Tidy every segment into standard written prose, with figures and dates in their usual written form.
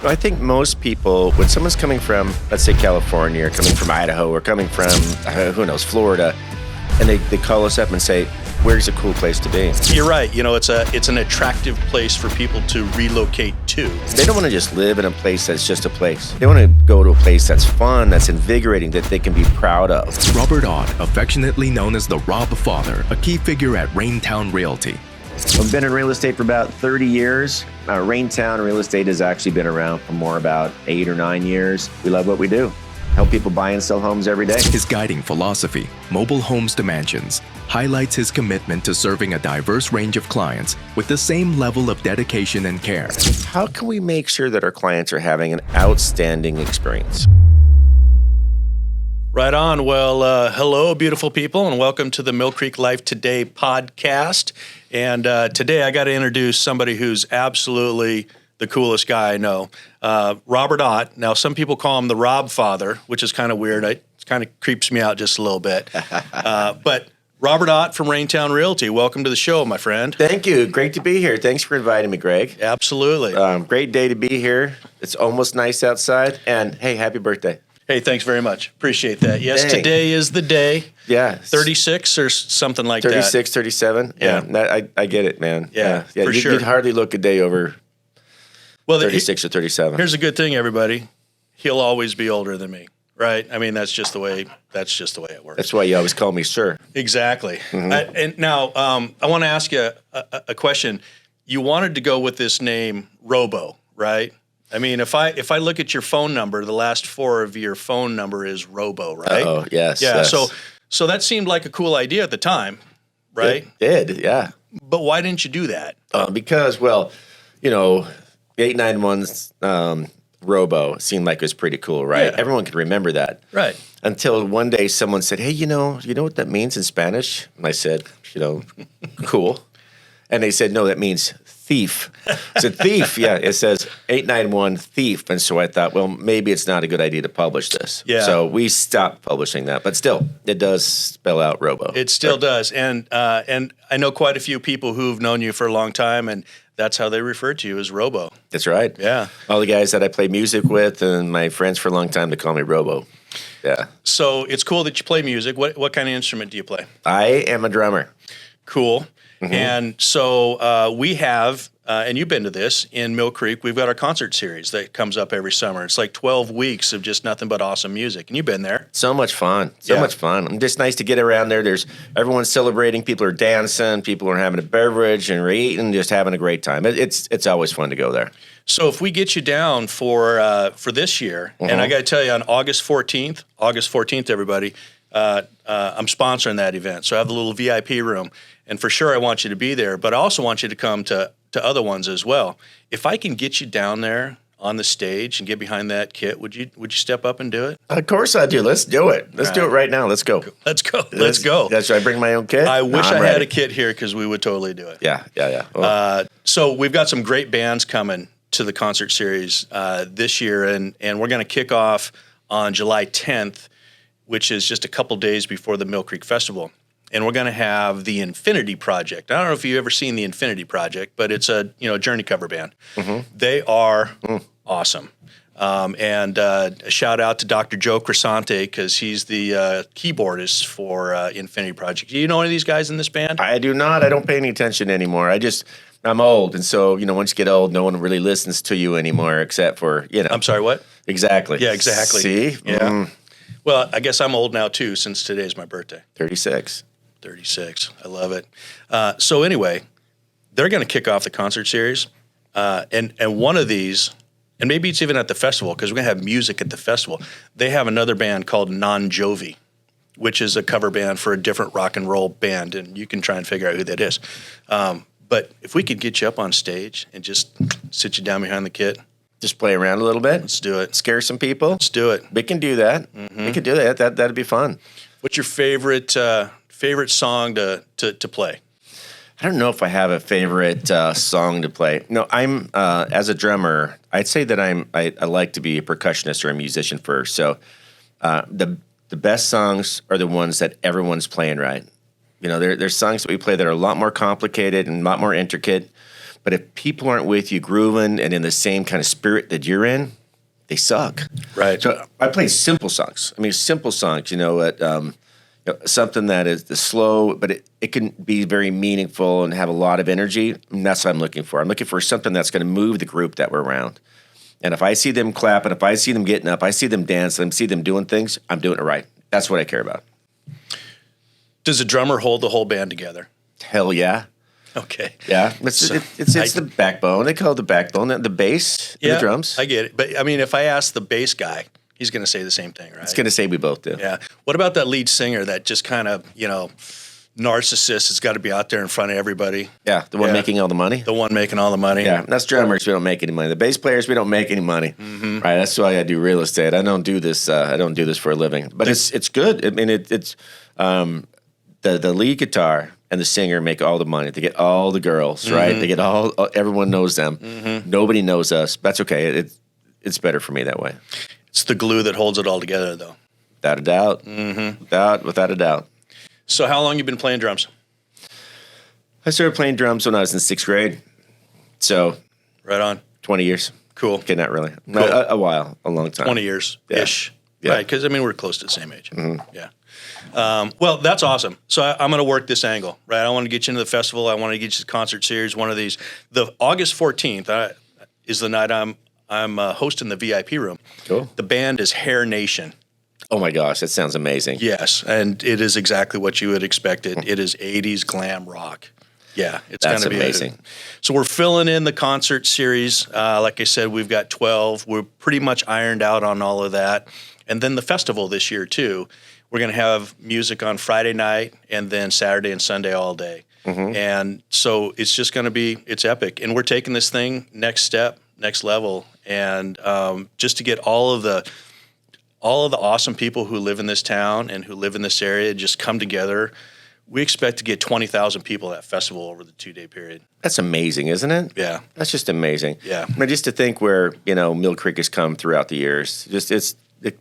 I think most people, when someone's coming from, let's say, California, or coming from Idaho, or coming from, who knows, Florida, and they call us up and say, where's a cool place to be? You're right. It's an attractive place for people to relocate to. They don't want to just live in a place that's just a place. They want to go to a place that's fun, that's invigorating, that they can be proud of. Robert Ott, affectionately known as the Rob Father, a key figure at RainTown Realty. I've been in real estate for about 30 years. RainTown Real Estate has actually been around for more about 8 or 9 years. We love what we do. Help people buy and sell homes every day. His guiding philosophy, Mobile Homes to Mansions, highlights his commitment to serving a diverse range of clients with the same level of dedication and care. How can we make sure that our clients are having an outstanding experience? Right on. Well, hello, beautiful people, and welcome to the Mill Creek Life Today podcast. And today I got to introduce somebody who's absolutely the coolest guy I know, Robert Ott. Now, some people call him the Rob Father, which is kind of weird. It kind of creeps me out just a little bit. But Robert Ott from RainTown Realty, welcome to the show, my friend. Thank you. Great to be here. Thanks for inviting me, Greg. Absolutely. Great day to be here. It's almost nice outside. And hey, happy birthday. Hey, thanks very much. Appreciate that. Yes, Dang. Today is the day. Yeah. 36 or something like 36, 37. Yeah. I get it, man. Yeah, for sure. You'd hardly look a day over 36 or 37. Here's a good thing, everybody. He'll always be older than me, right? I mean, that's just the way it works. That's why you always call me sir. Exactly. And now I want to ask you a question. You wanted to go with this name, Robo, right? I mean, if I look at your phone number, the last 4 of your phone number is Robo, right? Oh, yes. Yeah. Yes. So that seemed like a cool idea at the time, right? It did, yeah. But why didn't you do that? Because, well, 891's Robo seemed like it was pretty cool, right? Yeah. Everyone could remember that. Right. Until one day someone said, hey, you know what that means in Spanish? And I said, cool. And they said, no, that means thief. I said, thief, yeah. It says 891 thief. And so I thought, well, maybe it's not a good idea to publish this. Yeah. So we stopped publishing that. But still, it does spell out Robo. It still does. And I know quite a few people who've known you for a long time, and that's how they refer to you, as Robo. That's right. Yeah. All the guys that I play music with and my friends for a long time, they call me Robo. Yeah. So it's cool that you play music. What kind of instrument do you play? I am a drummer. Cool. Mm-hmm. And so we have, and you've been to this, in Mill Creek, we've got our concert series that comes up every summer. It's like 12 weeks of just nothing but awesome music. And you've been there. So much fun. So much fun. It's just nice to get around there. Everyone's celebrating. People are dancing. People are having a beverage and we're eating, just having a great time. It's always fun to go there. So if we get you down for this year, and I got to tell you, on August 14th, everybody, I'm sponsoring that event. So I have the little VIP room. And for sure, I want you to be there, but I also want you to come to other ones as well. If I can get you down there on the stage and get behind that kit, would you step up and do it? Of course I do. Let's do it. Let's do it right now. Let's go. Let's go. Should I bring my own kit? I wish I ready. had a kit here because we would totally do it. Yeah. Oh. So we've got some great bands coming to the concert series this year, and we're going to kick off on July 10th, which is just a couple days before the Mill Creek Festival. And we're going to have the Infinity Project. I don't know if you've ever seen the Infinity Project, but it's a Journey cover band. Mm-hmm. They are awesome. And a shout out to Dr. Joe Crescente because he's the keyboardist for Infinity Project. Do you know any of these guys in this band? I do not. I don't pay any attention anymore. I'm old, and so once you get old, no one really listens to you anymore, except for I'm sorry, what? Exactly. Yeah, exactly. See? Yeah. Mm. Well, I guess I'm old now too, since today's my birthday. 36. I love it. So anyway, they're going to kick off the concert series, and one of these, and maybe it's even at the festival because we're going to have music at the festival. They have another band called Non Jovi, which is a cover band for a different rock and roll band, and you can try and figure out who that is. But if we could get you up on stage and just sit you down behind the kit, just play around a little bit. Let's do it. Scare some people. Let's do it. We can do that. Mm-hmm. We can do that. That'd be fun. What's your favorite song to play? I don't know if I have a favorite song to play. No, I'm as a drummer, I'd say that I like to be a percussionist or a musician first. So the best songs are the ones that everyone's playing right. There's songs that we play that are a lot more complicated and a lot more intricate. But if people aren't with you grooving and in the same kind of spirit that you're in, they suck. Right. So I play simple songs. I mean, simple songs, something that is the slow, but it can be very meaningful and have a lot of energy. And that's what I'm looking for. I'm looking for something that's going to move the group that we're around. And if I see them clapping, if I see them getting up, I see them dancing, I see them doing things, I'm doing it right. That's what I care about. Does a drummer hold the whole band together? Hell yeah. Okay. Yeah. It's the backbone. They call it the backbone, the bass, and the drums. I get it. But I mean, if I ask the bass guy, he's going to say the same thing, right? It's going to say we both do. Yeah. What about that lead singer that just kind of, narcissist has got to be out there in front of everybody? Yeah, the one making all the money. The one making all the money. Yeah, that's drummers. We don't make any money. The bass players, we don't make any money. Mm-hmm. Right. That's why I do real estate. I don't do this. I don't do this for a living. But it's good. I mean, it's the lead guitar and the singer make all the money. They get all the girls, right? Mm-hmm. They get everyone knows them. Mm-hmm. Nobody knows us. That's okay. It's better for me that way. It's the glue that holds it all together, though. Without a doubt. Mm-hmm. Without a doubt. So how long you been playing drums? I started playing drums when I was in 6th grade. So Right on. 20 years. Cool. Okay, not really. Cool. A while, a long time. 20 years-ish. Yeah. Right, because, we're close to the same age. Mm-hmm. Yeah. Well, that's awesome. So I'm going to work this angle, right? I want to get you into the festival. I want to get you to the concert series, one of these. The August 14th is the night I'm hosting the VIP room. Cool. The band is Hair Nation. Oh, my gosh. That sounds amazing. Yes, and it is exactly what you would expect. It is 80s glam rock. Yeah, it's going to be amazing. So we're filling in the concert series. Like I said, we've got 12. We're pretty much ironed out on all of that. And then the festival this year, too. We're going to have music on Friday night and then Saturday and Sunday all day. Mm-hmm. And so it's just going to be, it's epic. And we're taking this thing next step, next level. And just to get all of the awesome people who live in this town and who live in this area just come together. We expect to get 20,000 people at that festival over the 2-day period. That's amazing, isn't it? Yeah. That's just amazing. Yeah. I mean, just to think where, Mill Creek has come throughout the years.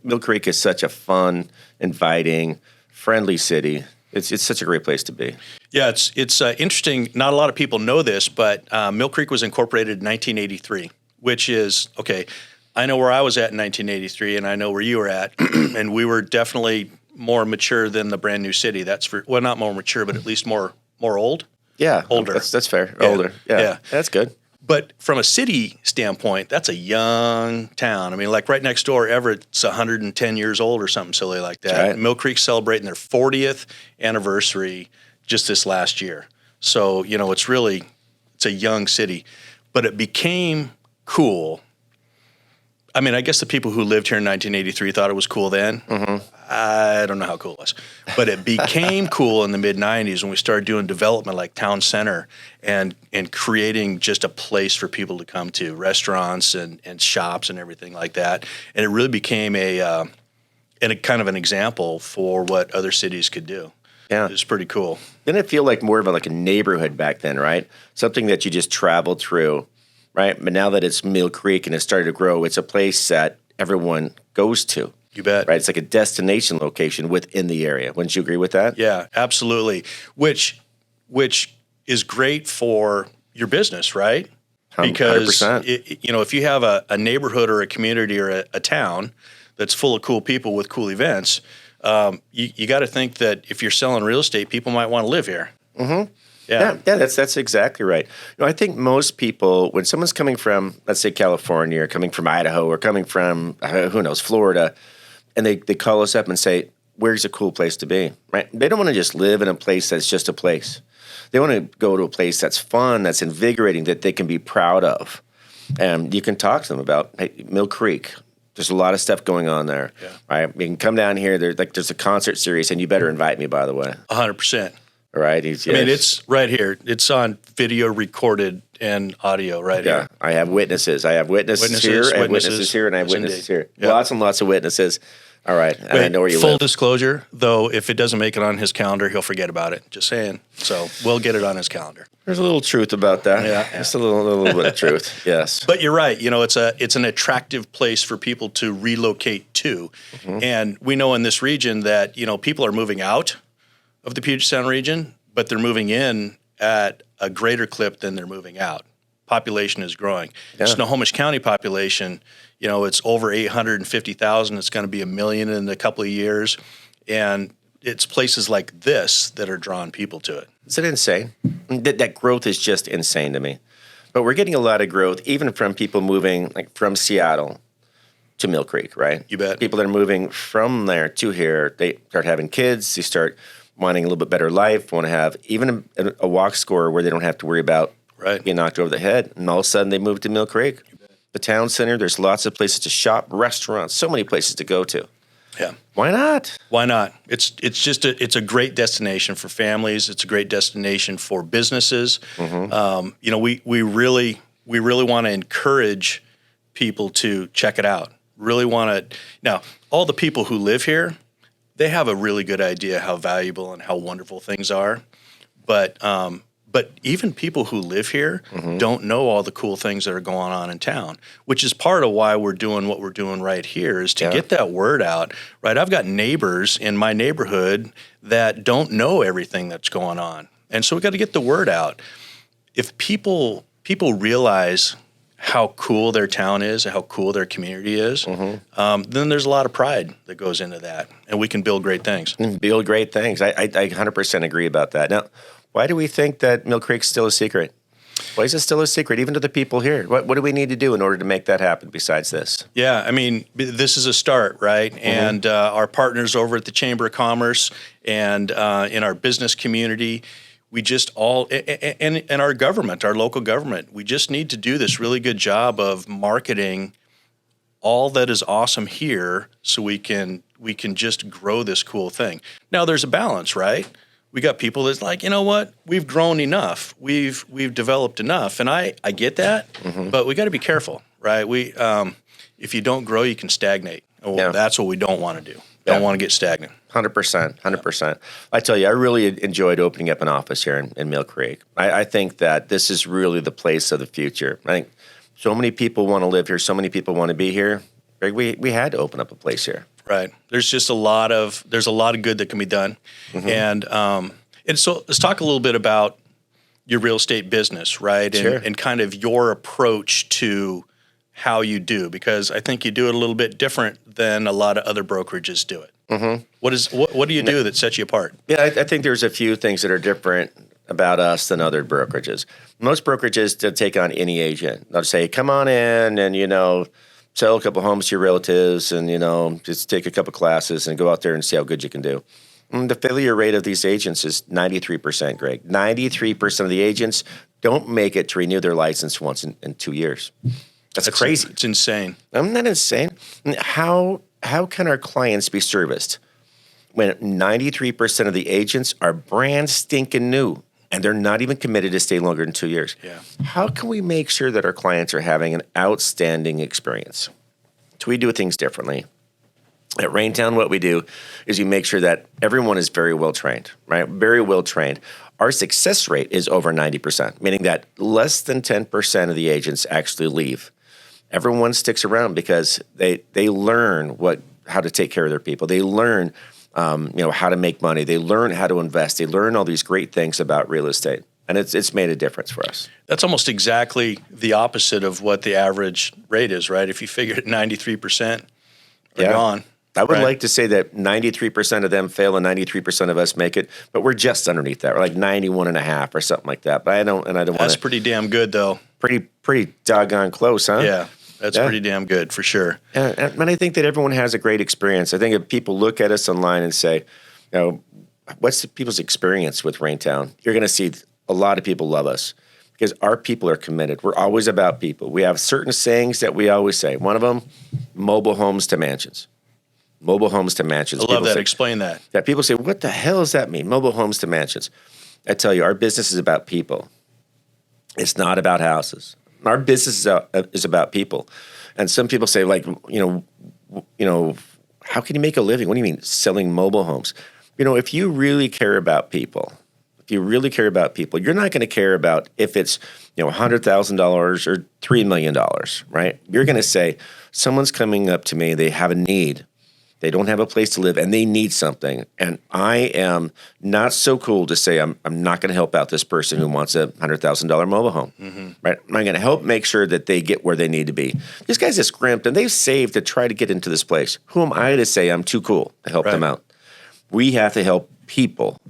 Mill Creek is such a fun, inviting, friendly city. It's such a great place to be. Yeah, it's interesting. Not a lot of people know this, but Mill Creek was incorporated in 1983, which is, okay, I know where I was at in 1983, and I know where you were at, and we were definitely more mature than the brand new city. Well, not more mature, but at least more old. Yeah, older. That's fair. Yeah. Older. Yeah, that's good. But from a city standpoint, that's a young town. I mean, like right next door, Everett's 110 years old or something silly like that. Right. Mill Creek's celebrating their 40th anniversary just this last year. So, it's a young city. But it became cool. I mean, I guess the people who lived here in 1983 thought it was cool then. Mm-hmm. I don't know how cool it was. But it became cool in the mid-'90s when we started doing development like Town Center and creating just a place for people to come to, restaurants and shops and everything like that. And it really became a kind of an example for what other cities could do. Yeah. It was pretty cool. Didn't it feel like more of a neighborhood back then, right? Something that you just traveled through. Right, but now that it's Mill Creek and it's started to grow, it's a place that everyone goes to. You bet. Right, it's like a destination location within the area. Wouldn't you agree with that? Yeah, absolutely. Which is great for your business, right? Because 100%. If you have a neighborhood or a community or a town that's full of cool people with cool events, you got to think that if you're selling real estate, people might want to live here. Mm-hmm. Yeah, that's exactly right. I think most people, when someone's coming from, let's say, California, or coming from Idaho, or coming from, who knows, Florida, and they call us up and say, where's a cool place to be, right? They don't want to just live in a place that's just a place. They want to go to a place that's fun, that's invigorating, that they can be proud of. And you can talk to them about, hey, Mill Creek. There's a lot of stuff going on there, right? You can come down here. There's a concert series, and you better invite me, by the way. 100%. Right. It's right here. It's on video recorded and audio right here. I have witnesses. I have witnesses here. I have witnesses here, and I have witnesses here. Yeah. Lots and lots of witnesses. All right. And I know where you full live. disclosure, though, if it doesn't make it on his calendar, he'll forget about it. Just saying. So we'll get it on his calendar. There's a little truth about that. Yeah. Just a little bit of truth. Yes. But you're right. It's an attractive place for people to relocate to. Mm-hmm. And we know in this region that, people are moving out of the Puget Sound region, but they're moving in at a greater clip than they're moving out. population is growing. Yeah. Snohomish County population, it's over 850,000. It's going to be 1 million in a couple of years. And it's places like this that are drawing people to it. Is it insane? That growth is just insane to me. But we're getting a lot of growth, even from people moving like from Seattle to Mill Creek, right? You bet. People that are moving from there to here, they start having kids, they start wanting a little bit better life, want to have even a walk score where they don't have to worry about being knocked over the head. And all of a sudden they move to Mill Creek. The town center, there's lots of places to shop, restaurants, so many places to go to. Yeah. Why not? Why not? It's a great destination for families. It's a great destination for businesses. We really want to encourage people to check it out. Really want to. Now, all the people who live here, they have a really good idea how valuable and how wonderful things are. But even people who live here don't know all the cool things that are going on in town, which is part of why we're doing what we're doing right here, is to get that word out, right? I've got neighbors in my neighborhood that don't know everything that's going on. And so we got to get the word out. If people realize how cool their town is, how cool their community is, then there's a lot of pride that goes into that, and we can build great things. Build great things. I 100% agree about that. Now, why do we think that Mill Creek's still a secret? Why is it still a secret, even to the people here? What do we need to do in order to make that happen besides this? Yeah, I mean, this is a start, right? And our partners over at the Chamber of Commerce and in our business community, we just all, and our government, our local government, we just need to do this really good job of marketing all that is awesome here so we can just grow this cool thing. Now, there's a balance, right? We got people that's like, you know what? We've grown enough. We've developed enough, and I get that. But we got to be careful, right? If you don't grow, you can stagnate. Well, that's what we don't want to do. Don't want to get stagnant. 100%. I tell you, I really enjoyed opening up an office here in Mill Creek. I think that this is really the place of the future. I think so many people want to live here. So many people want to be here. We had to open up a place here. Right. There's just a lot of good that can be done. And so let's talk a little bit about your real estate business, right? And kind of your approach to how you do, because I think you do it a little bit different than a lot of other brokerages do it. What do you do that sets you apart? Yeah, I think there's a few things that are different about us than other brokerages. Most brokerages don't take on any agent. They'll say, come on in and, sell a couple homes to your relatives and, just take a couple classes and go out there and see how good you can do. And the failure rate of these agents is 93%, Greg. 93% of the agents don't make it to renew their license once in 2 years. That's crazy. It's insane. Isn't that insane? How can our clients be serviced when 93% of the agents are brand stinking new and they're not even committed to stay longer than 2 years? Yeah. How can we make sure that our clients are having an outstanding experience? So we do things differently. At RainTown, what we do is we make sure that everyone is very well trained, right? Very well trained. Our success rate is over 90%, meaning that less than 10% of the agents actually leave. Everyone sticks around because they learn how to take care of their people. They learn how to make money. They learn how to invest. They learn all these great things about real estate. And it's made a difference for us. That's almost exactly the opposite of what the average rate is, right? If you figure it 93% are gone. I would like to say that 93% of them fail and 93% of us make it, but we're just underneath that. We're like 91.5 or something like that. But I don't want to. That's pretty damn good, though. Pretty doggone close, huh? Yeah. That's pretty damn good for sure. And I think that everyone has a great experience. I think if people look at us online and say, what's the people's experience with RainTown? You're going to see a lot of people love us because our people are committed. We're always about people. We have certain sayings that we always say. One of them, mobile homes to mansions. Mobile homes to mansions. I love that. Explain that. Yeah, people say, what the hell does that mean? Mobile homes to mansions. I tell you, our business is about people. It's not about houses. Our business is about people. And some people say, like, how can you make a living? What do you mean selling mobile homes? If you really care about people, you're not going to care about if it's, $100,000 or $3 million, right? You're going to say, someone's coming up to me, they have a need. They don't have a place to live, and they need something. And I am not so cool to say I'm not going to help out this person who wants a $100,000 mobile home. Right? I'm going to help make sure that they get where they need to be. These guys have scrimped, and they've saved to try to get into this place. Who am I to say I'm too cool to help them out? We have to help people.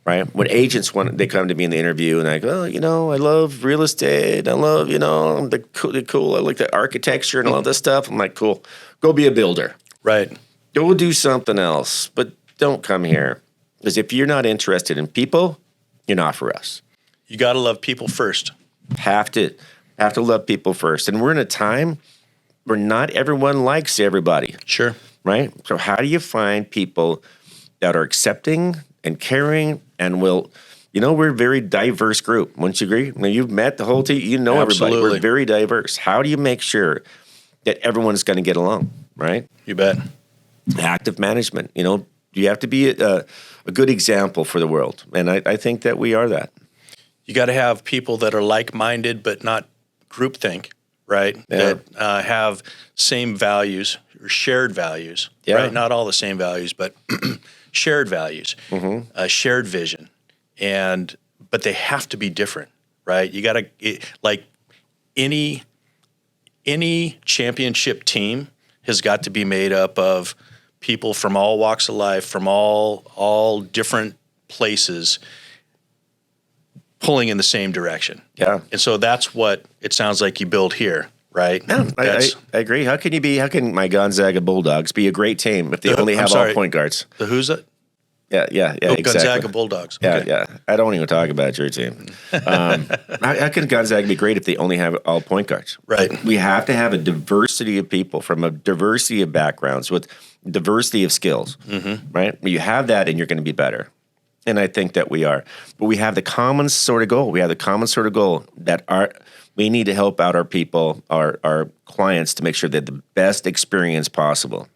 Right? When agents they come to me in the interview and I go, I love real estate. I love, the cool. I like the architecture and all this stuff. I'm like, cool. Go be a builder. Right. Go do something else, but don't come here. Because if you're not interested in people, you're not for us. You got to love people first. Have to love people first. And we're in a time where not everyone likes everybody. Sure. Right? So how do you find people that are accepting and caring and will, we're a very diverse group. Wouldn't you agree? When you've met the whole team, Absolutely. everybody. We're very diverse. How do you make sure that everyone's going to get along, right? You bet. Active management, you have to be a good example for the world. And I think that we are that. You got to have people that are like-minded but not groupthink, right? Yeah. That have same values or shared values, Yeah. right? Not all the same values, but shared values, a shared vision, but they have to be different, right? You got to like any championship team has got to be made up of people from all walks of life, from all different places, pulling in the same direction. Yeah. And so that's what it sounds like you build here, right? Yeah, I agree. How can my Gonzaga Bulldogs be a great team if they only have all point guards? The who's it? Yeah, exactly. Gonzaga Bulldogs. Okay. Yeah. I don't even talk about your team. How can Gonzaga be great if they only have all point guards? Right. We have to have a diversity of people from a diversity of backgrounds with diversity of skills, right? You have that and you're going to be better. And I think that we are. But we have the common sort of goal. That we need to help out our people, our clients, to make sure they have the best experience possible.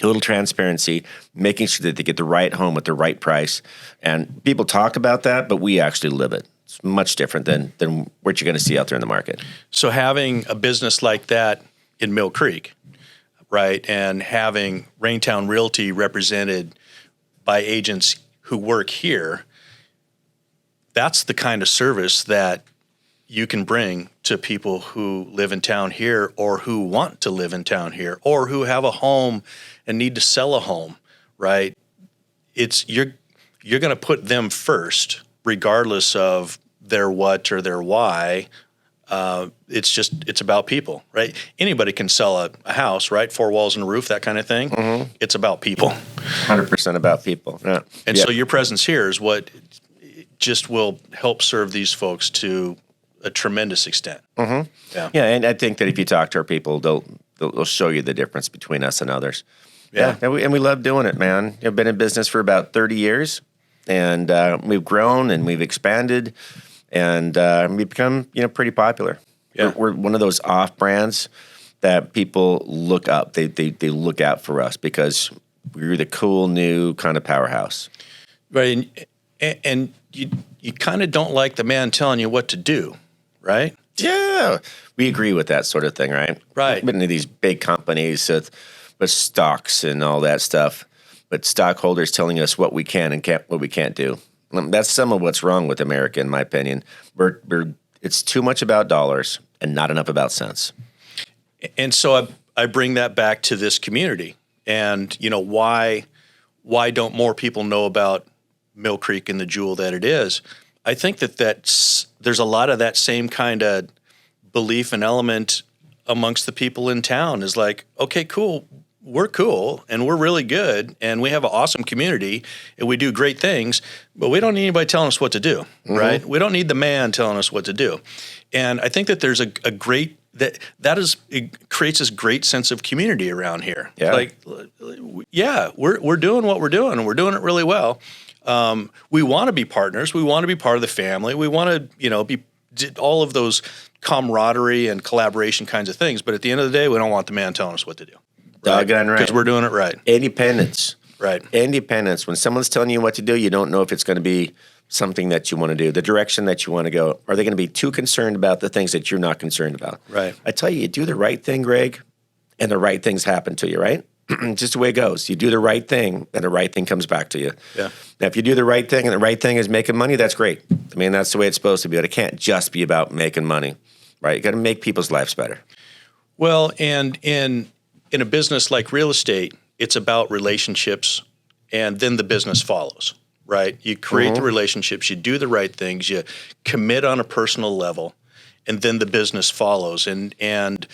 Total transparency, making sure that they get the right home at the right price. And people talk about that, but we actually live it. It's much different than what you're going to see out there in the market. So having a business like that in Mill Creek, right, and having RainTown Realty represented by agents who work here, that's the kind of service that you can bring to people who live in town here or who want to live in town here or who have a home and need to sell a home, right? You're going to put them first, regardless of their what or their why. It's about people, right? Anybody can sell a house, right? 4 walls and a roof, that kind of thing. It's about people. 100% about people. Yeah. And so your presence here is what just will help serve these folks to a tremendous extent. Yeah, and I think that if you talk to our people, they'll show you the difference between us and others. Yeah, and we love doing it, man. I've been in business for about 30 years, and we've grown and we've expanded, and we've become pretty popular. Yeah. We're one of those off brands that people look up. They look out for us because we're the cool new kind of powerhouse. Right, and you kind of don't like the man telling you what to do, right? Yeah, we agree with that sort of thing, right? Right. We've been in these big companies with stocks and all that stuff, but stockholders telling us what we can and what we can't do. That's some of what's wrong with America, in my opinion. It's too much about dollars and not enough about cents. And so I bring that back to this community, and why don't more people know about Mill Creek and the jewel that it is? I think there's a lot of that same kind of belief and element amongst the people in town. Is like, okay, cool, we're cool and we're really good and we have an awesome community and we do great things, but we don't need anybody telling us what to do, right? We don't need the man telling us what to do. And I think that there's a great it creates this great sense of community around here. Yeah. We're doing what we're doing and we're doing it really well. We want to be partners. We want to be part of the family. We want to, be all of those camaraderie and collaboration kinds of things. But at the end of the day, we don't want the man telling us what to do. Doggone right. Because we're doing it right. Independence. Right. Independence. When someone's telling you what to do, you don't know if it's going to be something that you want to do, the direction that you want to go. Are they going to be too concerned about the things that you're not concerned about? Right. I tell you, you do the right thing, Greg, and the right things happen to you, right? Just the way it goes. You do the right thing, and the right thing comes back to you. Yeah. Now, if you do the right thing, and the right thing is making money, that's great. I mean, that's the way it's supposed to be. But it can't just be about making money, right? You got to make people's lives better. Well, and in a business like real estate, it's about relationships, and then the business follows, right? You create the relationships, you do the right things, you commit on a personal level, and then the business follows. And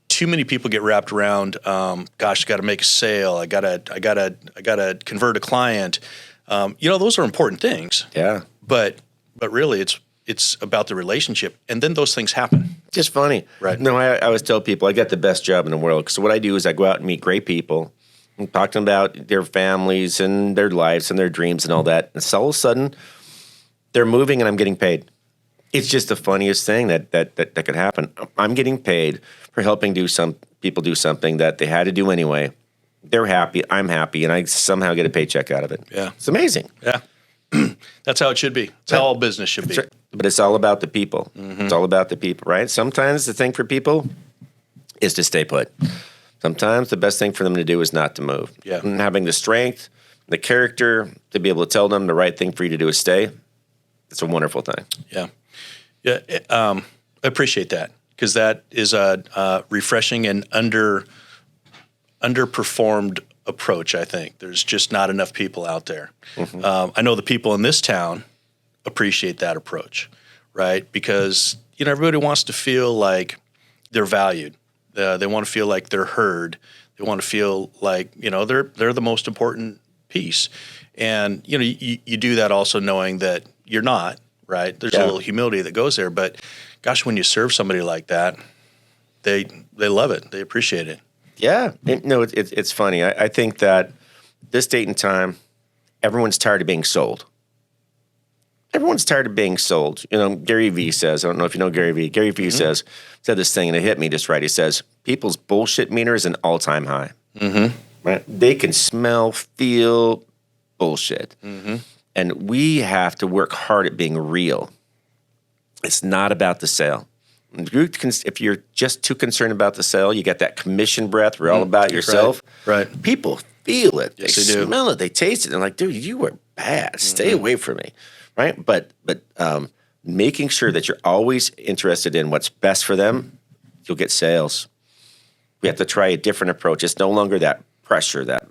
too many people get wrapped around, gosh, I got to make a sale, I gotta convert a client. Those are important things. Yeah. But really, it's about the relationship, and then those things happen. Just funny. Right. No, I always tell people I got the best job in the world. So what I do is I go out and meet great people and talk to them about their families and their lives and their dreams and all that. And so all of a sudden, they're moving and I'm getting paid. It's just the funniest thing that could happen. I'm getting paid for helping people do something that they had to do anyway. They're happy, I'm happy, and I somehow get a paycheck out of it. Yeah. It's amazing. Yeah. That's how it should be. It's how all business should be. Right. But it's all about the people. It's all about the people, right? Sometimes the thing for people is to stay put. Sometimes the best thing for them to do is not to move. Yeah. And having the strength, the character to be able to tell them the right thing for you to do is stay, it's a wonderful thing. Yeah. Yeah. I appreciate that, because that is a refreshing and underperformed approach, I think. There's just not enough people out there. I know the people in this town appreciate that approach, right? Because, everybody wants to feel like they're valued. They want to feel like they're heard. They want to feel like, they're the most important piece. And, you do that also knowing that you're not, right? There's a little humility that goes there. But gosh, when you serve somebody like that, they love it. They appreciate it. Yeah. It's funny. I think that this date and time, everyone's tired of being sold. Everyone's tired of being sold. Gary Vee says, I don't know if you know Gary Vee. Gary Vee said this thing, and it hit me just right. He says, people's bullshit meter is an all-time high. Right? They can smell, feel bullshit. And we have to work hard at being real. It's not about the sale. If you're just too concerned about the sale, you get that commission breath. We're all about yourself. Right. People feel it. Yes, they they do. smell it. They taste it. They're like, dude, you were bad. Stay away from me. Right. But making sure that you're always interested in what's best for them, you'll get sales. We have to try a different approach. It's no longer that pressure, that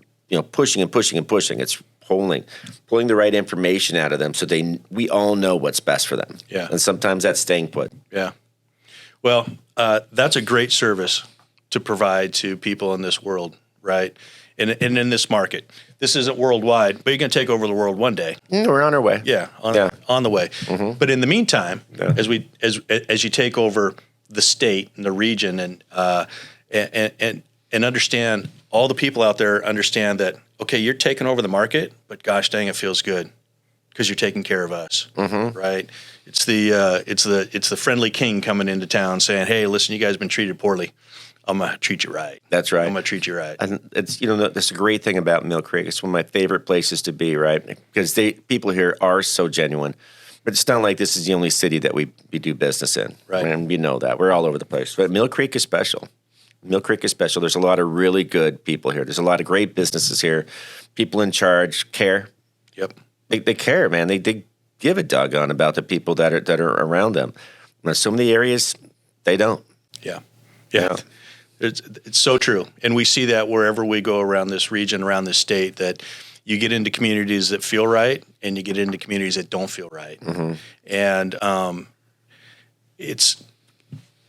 pushing and pushing and pushing. It's pulling the right information out of them so we all know what's best for them. Yeah. And sometimes that's staying put. Yeah. Well, that's a great service to provide to people in this world, right? And in this market. This isn't worldwide, but you're going to take over the world one day. We're on our way. Yeah, on the way. But in the meantime, as you take over the state and the region, and understand, all the people out there understand that, okay, you're taking over the market, but gosh dang, it feels good because you're taking care of us, right? It's the friendly king coming into town saying, hey, listen, you guys have been treated poorly. I'm going to treat you right. That's right. I'm going to treat you right. And it's, that's a great thing about Mill Creek. It's one of my favorite places to be, right? Because people here are so genuine. But it's not like this is the only city that we do business in. Right. And you know that. We're all over the place. But Mill Creek is special. Mill Creek is special. There's a lot of really good people here. There's a lot of great businesses here. People in charge care. Yep. They care, man. They give a doggone about the people that are around them. Now, some of the areas, they don't. Yeah. Yeah. It's so true. And we see that wherever we go around this region, around this state, that you get into communities that feel right and you get into communities that don't feel right. And it's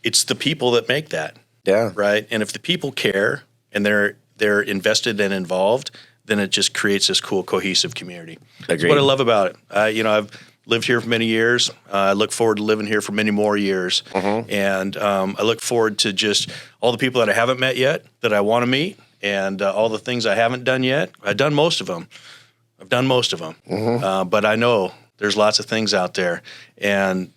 the people that make that. Yeah. Right. And if the people care and they're invested and involved, then it just creates this cool, cohesive community. That's what I love about it. I've lived here for many years. I look forward to living here for many more years. And I look forward to just all the people that I haven't met yet that I want to meet, and all the things I haven't done yet. I've done most of them. But I know there's lots of things out there. And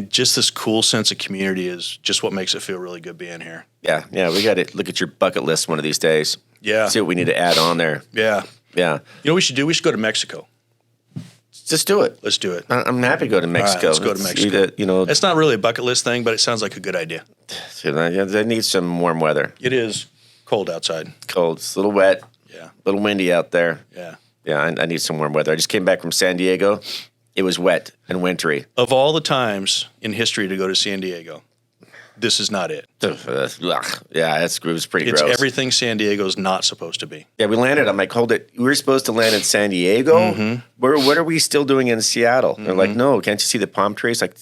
just this cool sense of community is just what makes it feel really good being here. Yeah. We got to look at your bucket list one of these days. Yeah. See what we need to add on there. Yeah. Yeah. You know what we should do? We should go to Mexico. Just do it. Let's do it. I'm happy to go to Mexico. All right, let's go to Mexico. It's not really a bucket list thing, but it sounds like a good idea. They need some warm weather. It is. Cold outside. Cold. It's a little wet. Yeah. A little windy out there. Yeah. Yeah, I need some warm weather. I just came back from San Diego. It was wet and wintry. Of all the times in history to go to San Diego, this is not it. Yeah, it was pretty It's gross. everything San Diego's not supposed to be. Yeah, we landed. I'm like, hold it. We were supposed to land in San Diego. Mm-hmm. What are we still doing in Seattle? They're like, no, can't you see the palm trees? Like,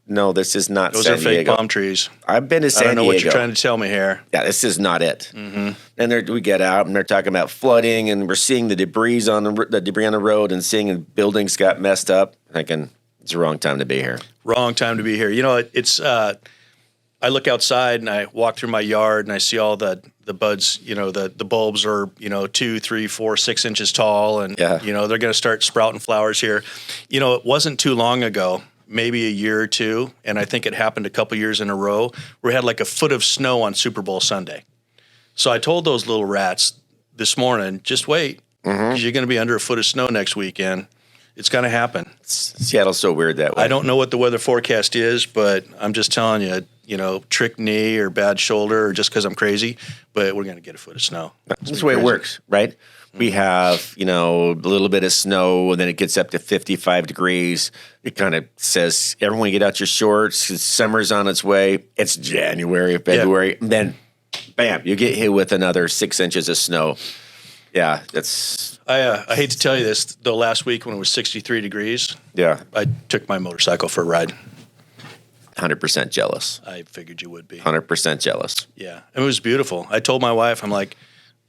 no, this is not Those San are Diego. fake palm trees. I've been to San I don't know Diego. what you're trying to tell me here. Yeah, this is not it. And we get out and they're talking about flooding, and we're seeing the debris on the road, and seeing buildings got messed up. Thinking it's the wrong time to be here. Wrong time to be here. You know, it's. I look outside and I walk through my yard and I see all the buds. You know, the bulbs are 2, 3, 4, 6 inches tall, and Yeah. they're going to start sprouting flowers here. You know, it wasn't too long ago, maybe a year or two, and I think it happened a couple years in a row, where we had like a foot of snow on Super Bowl Sunday. So I told those little rats this morning, just wait, because you're going to be under a foot of snow next weekend. It's going to happen. Seattle's so weird that way. I don't know what the weather forecast is, but I'm just telling you, trick knee or bad shoulder or just because I'm crazy, but we're going to get a foot of snow. That's the way it works, right? We have, a little bit of snow, and then it gets up to 55 degrees. It kind of says, everyone get out your shorts. Summer's on its way. It's January, February. And then, bam, you get hit with another 6 inches of snow. Yeah, that's... I hate to tell you this, though, last week when it was 63 degrees, Yeah. I took my motorcycle for a ride. 100% jealous. I figured you would be. 100% jealous. Yeah. It was beautiful. I told my wife, I'm like,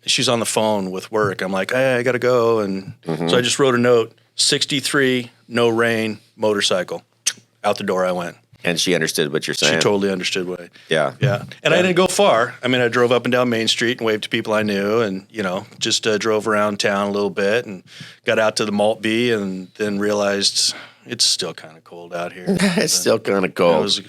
she's on the phone with work. I'm like, hey, I got to go. And so I just wrote a note, 63, no rain, motorcycle. Out the door I went. And she understood what you're saying. She totally understood what I... Yeah. Yeah. And I didn't go far. I mean, I drove up and down Main Street and waved to people I knew, and, just drove around town a little bit and got out to the Malt B, and then realized it's still kind of cold out here. It's still kind of cold. It was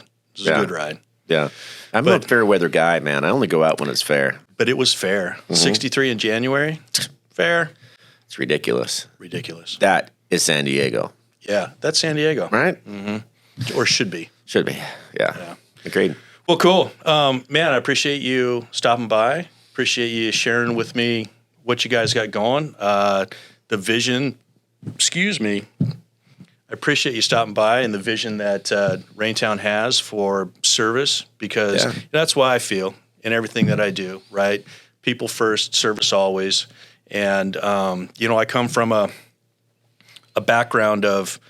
a good ride. Yeah. I'm a fair weather guy, man. I only go out when it's fair. But it was fair. 63 in January, fair. It's ridiculous. Ridiculous. That is San Diego. Yeah, that's San Diego. Right? Or should be. Should be. Yeah. Agreed. Well, cool. Man, I appreciate you stopping by. Appreciate you sharing with me what you guys got going. The vision, I appreciate you stopping by and the vision that RainTown has for service, because that's why I feel in everything that I do, right? People first, service always. And, I come from a background of,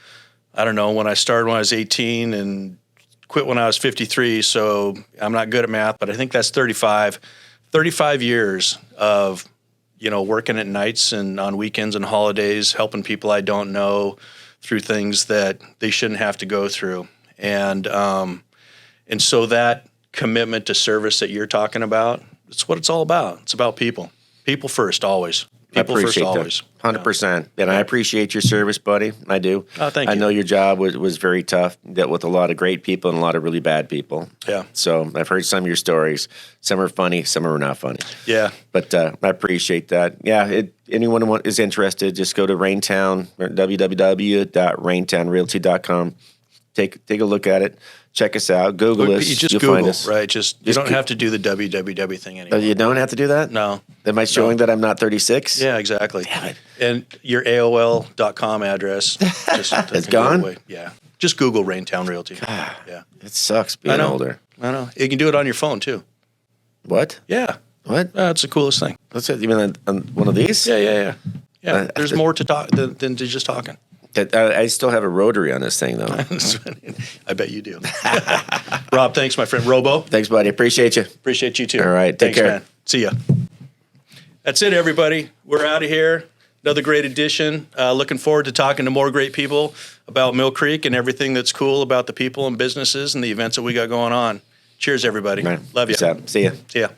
I don't know, when I started when I was 18 and quit when I was 53, so I'm not good at math, but I think that's 35 years of, working at nights and on weekends and holidays, helping people I don't know through things that they shouldn't have to go through. And so that commitment to service that you're talking about, it's what it's all about. It's about people. People first, always. People first, always. 100%. And I appreciate your service, buddy. I do. Oh, thank you. I know your job was very tough. You dealt with a lot of great people and a lot of really bad people. Yeah. So I've heard some of your stories. Some are funny, some are not funny. Yeah. But I appreciate that. Yeah, anyone who is interested, just go to RainTown, www.raintownrealty.com. Take a look at it. Check us out. Google us. You just You'll Google, find us. right? You don't have to do the www thing anymore. You don't have to do that? No. Am I showing that I'm not 36? Yeah, exactly. Damn it. And your AOL.com address just It's gone? away. Yeah. Just Google RainTown Realty. Yeah. It sucks being older. I know. You can do it on your phone too. What? Yeah. What? That's the coolest thing. What's it? You mean on one of these? Yeah. There's more to talk than just talking. I still have a rotary on this thing, though. I bet you do. Rob, thanks, my friend. Robo. Thanks, buddy. Appreciate you. Appreciate you, too. All right. Take Thanks, care. man. See ya. That's it, everybody. We're out of here. Another great edition. Looking forward to talking to more great people about Mill Creek and everything that's cool about the people and businesses and the events that we got going on. Cheers, everybody. Right. Love you. Peace out. See ya. See ya.